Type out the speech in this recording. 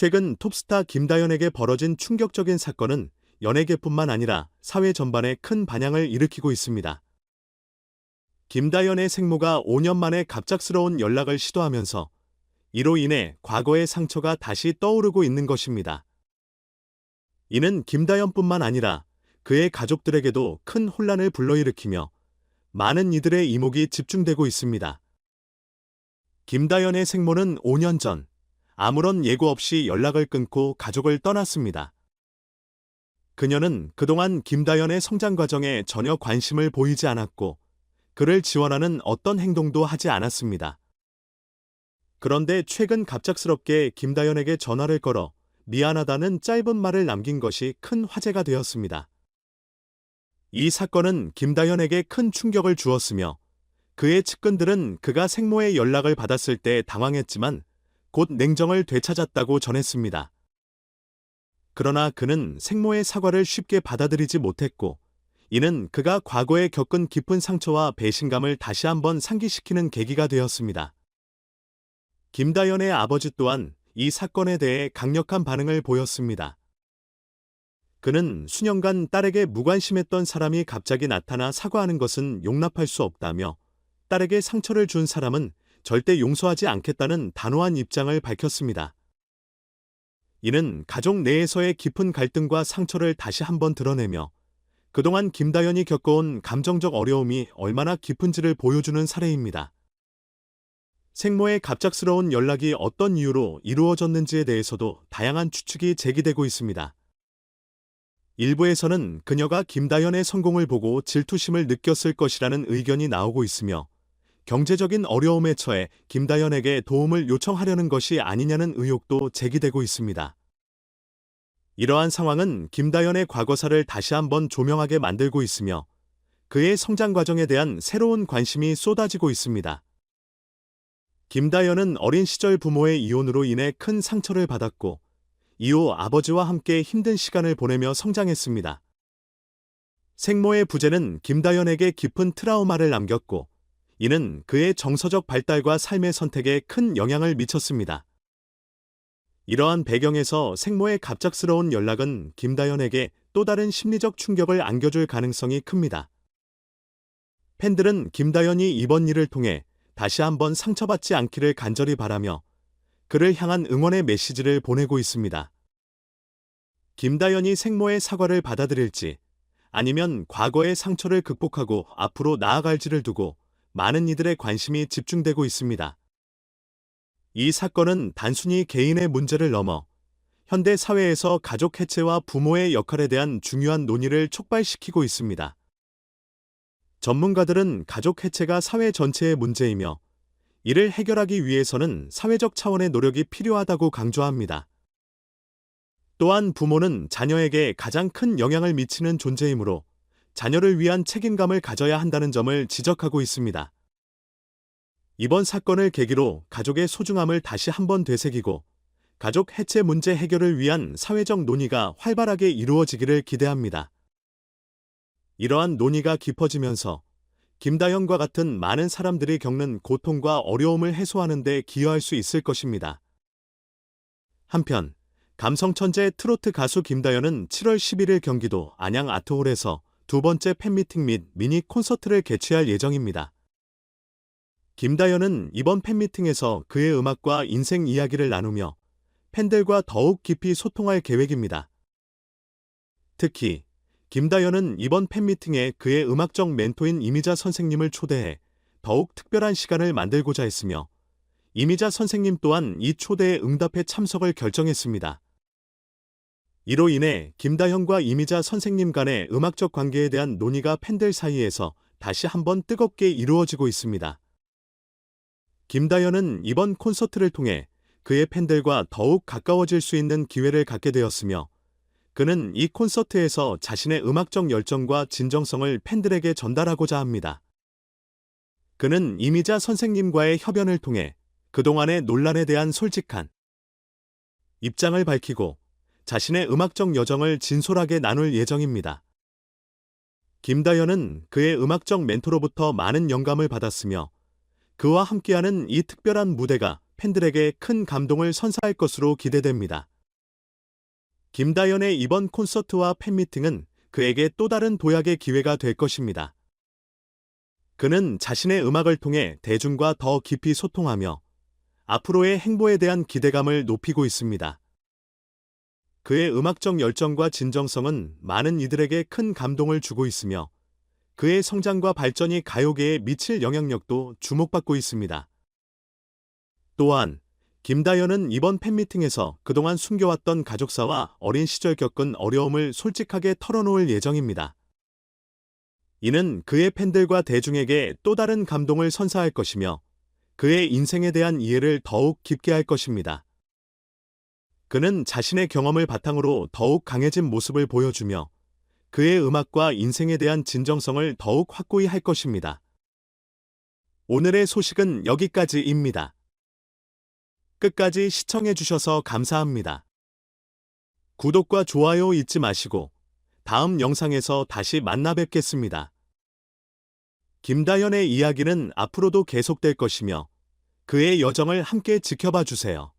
최근 톱스타 김다연에게 벌어진 충격적인 사건은 연예계뿐만 아니라 사회 전반에 큰 반향을 일으키고 있습니다. 김다연의 생모가 5년 만에 갑작스러운 연락을 시도하면서 이로 인해 과거의 상처가 다시 떠오르고 있는 것입니다. 이는 김다연뿐만 아니라 그의 가족들에게도 큰 혼란을 불러일으키며 많은 이들의 이목이 집중되고 있습니다. 김다연의 생모는 5년 전 아무런 예고 없이 연락을 끊고 가족을 떠났습니다. 그녀는 그동안 김다연의 성장 과정에 전혀 관심을 보이지 않았고 그를 지원하는 어떤 행동도 하지 않았습니다. 그런데 최근 갑작스럽게 김다연에게 전화를 걸어 미안하다는 짧은 말을 남긴 것이 큰 화제가 되었습니다. 이 사건은 김다연에게 큰 충격을 주었으며 그의 측근들은 그가 생모의 연락을 받았을 때 당황했지만 곧 냉정을 되찾았다고 전했습니다. 그러나 그는 생모의 사과를 쉽게 받아들이지 못했고 이는 그가 과거에 겪은 깊은 상처와 배신감을 다시 한번 상기시키는 계기가 되었습니다. 김다연의 아버지 또한 이 사건에 대해 강력한 반응을 보였습니다. 그는 수년간 딸에게 무관심했던 사람이 갑자기 나타나 사과하는 것은 용납할 수 없다며 딸에게 상처를 준 사람은 절대 용서하지 않겠다는 단호한 입장을 밝혔습니다. 이는 가족 내에서의 깊은 갈등과 상처를 다시 한번 드러내며 그동안 김다연이 겪어온 감정적 어려움이 얼마나 깊은지를 보여주는 사례입니다. 생모의 갑작스러운 연락이 어떤 이유로 이루어졌는지에 대해서도 다양한 추측이 제기되고 있습니다. 일부에서는 그녀가 김다연의 성공을 보고 질투심을 느꼈을 것이라는 의견이 나오고 있으며 경제적인 어려움에 처해 김다연에게 도움을 요청하려는 것이 아니냐는 의혹도 제기되고 있습니다. 이러한 상황은 김다연의 과거사를 다시 한번 조명하게 만들고 있으며 그의 성장 과정에 대한 새로운 관심이 쏟아지고 있습니다. 김다연은 어린 시절 부모의 이혼으로 인해 큰 상처를 받았고 이후 아버지와 함께 힘든 시간을 보내며 성장했습니다. 생모의 부재는 김다연에게 깊은 트라우마를 남겼고 이는 그의 정서적 발달과 삶의 선택에 큰 영향을 미쳤습니다. 이러한 배경에서 생모의 갑작스러운 연락은 김다연에게 또 다른 심리적 충격을 안겨줄 가능성이 큽니다. 팬들은 김다연이 이번 일을 통해 다시 한번 상처받지 않기를 간절히 바라며 그를 향한 응원의 메시지를 보내고 있습니다. 김다연이 생모의 사과를 받아들일지 아니면 과거의 상처를 극복하고 앞으로 나아갈지를 두고 많은 이들의 관심이 집중되고 있습니다. 이 사건은 단순히 개인의 문제를 넘어 현대 사회에서 가족 해체와 부모의 역할에 대한 중요한 논의를 촉발시키고 있습니다. 전문가들은 가족 해체가 사회 전체의 문제이며 이를 해결하기 위해서는 사회적 차원의 노력이 필요하다고 강조합니다. 또한 부모는 자녀에게 가장 큰 영향을 미치는 존재이므로 자녀를 위한 책임감을 가져야 한다는 점을 지적하고 있습니다. 이번 사건을 계기로 가족의 소중함을 다시 한번 되새기고 가족 해체 문제 해결을 위한 사회적 논의가 활발하게 이루어지기를 기대합니다. 이러한 논의가 깊어지면서 김다연과 같은 많은 사람들이 겪는 고통과 어려움을 해소하는 데 기여할 수 있을 것입니다. 한편 감성 천재 트로트 가수 김다연은 7월 11일 경기도 안양 아트홀에서 두 번째 팬미팅 및 미니 콘서트를 개최할 예정입니다. 김다연은 이번 팬미팅에서 그의 음악과 인생 이야기를 나누며 팬들과 더욱 깊이 소통할 계획입니다. 특히 김다연은 이번 팬미팅에 그의 음악적 멘토인 이미자 선생님을 초대해 더욱 특별한 시간을 만들고자 했으며 이미자 선생님 또한 이 초대에 응답해 참석을 결정했습니다. 이로 인해 김다연과 이미자 선생님 간의 음악적 관계에 대한 논의가 팬들 사이에서 다시 한번 뜨겁게 이루어지고 있습니다. 김다연은 이번 콘서트를 통해 그의 팬들과 더욱 가까워질 수 있는 기회를 갖게 되었으며 그는 이 콘서트에서 자신의 음악적 열정과 진정성을 팬들에게 전달하고자 합니다. 그는 이미자 선생님과의 협연을 통해 그동안의 논란에 대한 솔직한 입장을 밝히고 자신의 음악적 여정을 진솔하게 나눌 예정입니다. 김다연은 그의 음악적 멘토로부터 많은 영감을 받았으며 그와 함께하는 이 특별한 무대가 팬들에게 큰 감동을 선사할 것으로 기대됩니다. 김다연의 이번 콘서트와 팬미팅은 그에게 또 다른 도약의 기회가 될 것입니다. 그는 자신의 음악을 통해 대중과 더 깊이 소통하며 앞으로의 행보에 대한 기대감을 높이고 있습니다. 그의 음악적 열정과 진정성은 많은 이들에게 큰 감동을 주고 있으며 그의 성장과 발전이 가요계에 미칠 영향력도 주목받고 있습니다. 또한 김다연은 이번 팬미팅에서 그동안 숨겨왔던 가족사와 어린 시절 겪은 어려움을 솔직하게 털어놓을 예정입니다. 이는 그의 팬들과 대중에게 또 다른 감동을 선사할 것이며 그의 인생에 대한 이해를 더욱 깊게 할 것입니다. 그는 자신의 경험을 바탕으로 더욱 강해진 모습을 보여주며 그의 음악과 인생에 대한 진정성을 더욱 확고히 할 것입니다. 오늘의 소식은 여기까지입니다. 끝까지 시청해주셔서 감사합니다. 구독과 좋아요 잊지 마시고 다음 영상에서 다시 만나 뵙겠습니다. 김다연의 이야기는 앞으로도 계속될 것이며 그의 여정을 함께 지켜봐 주세요.